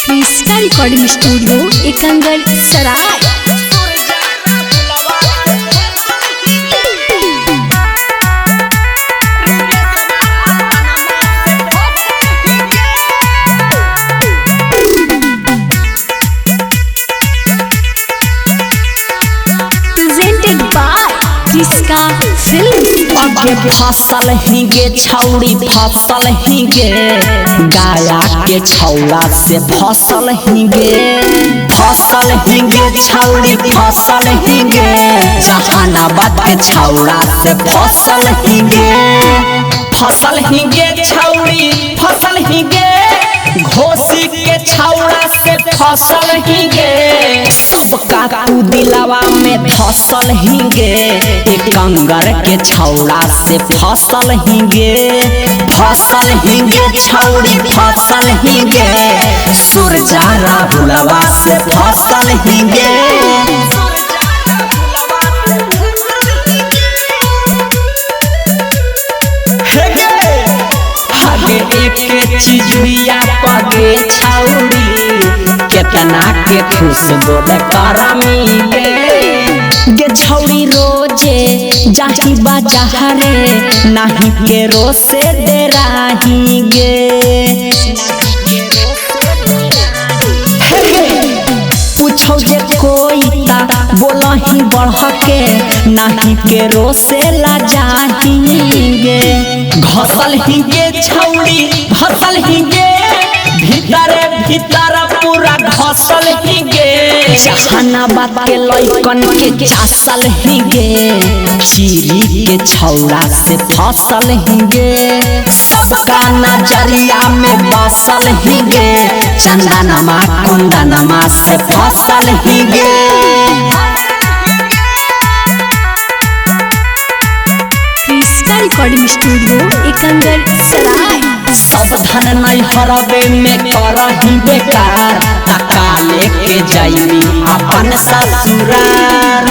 Crysta recording studio Ekangar सराय। Presented by जिसका film. पगे फसल हिगे छौड़ी फसल हिगे गाया के छौड़ा से फसल हिगे छौड़ी फसल हिगे जहानाबाद के छौड़ा से फसल हिगे छौड़ी फसल हिगे घोसी के छौड़ा से फसल हिगे सबका तू दिलवा में फसल हिगे एकंगर के छौड़ा से फसल हिगे छौड़ी फसल हिगे सुरजा राहुलवा से फसल हिगे एक चिजुइया पगे छौड़ी केतना के खुशबू करमी गे छौड़ी रोजे जाही बाजारे नाही के रोसे दे राही गे पूछो जे कोई ता बोला ही बढ़ के नाही के रोसे ला जाही गे घसल हिगे छौड़ी घसल हिगे भीतर पूरा घसल हिगे जहानाबाद के लइकन के चासल हिगे चीरी के छौड़ा से फसल हिगे सबका नजरिया में बसल हिगे चंदनमा कुंदनमा से फसल हिगे। क्रिस्टा रिकॉर्डिंग स्टूडियो एकंगर सराय। सब धन नहीं हरबे में करही बेकार काले के जाइबी अपन ससुरार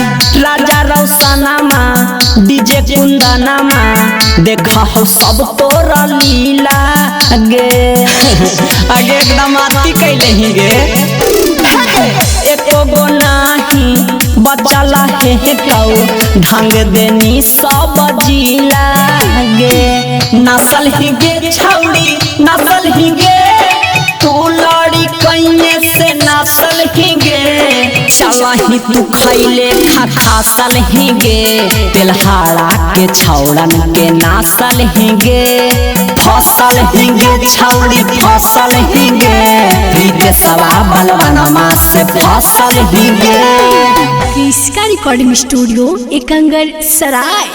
राजा रौसनामा डीजे कुंदनमा देखा हो सब तोरा लीला गे आगे एकदम आती कैले ही गे एको गो नाही बचला हे कौ ढंग देनी सब जिला गे नसल हिगे छौड़ी नसल हिगे तू लड़ी कइने से नसल हिगे चलही तू खैले खासल हिगे तेलहाड़ा के छौड़न के नासल हिगे फसल हिगे छौड़ी फसल हिगे विदेशवा बलवनमा से फसल हिगे। क्रिस्टा रिकॉर्डिंग स्टूडियो एकंगर सराय।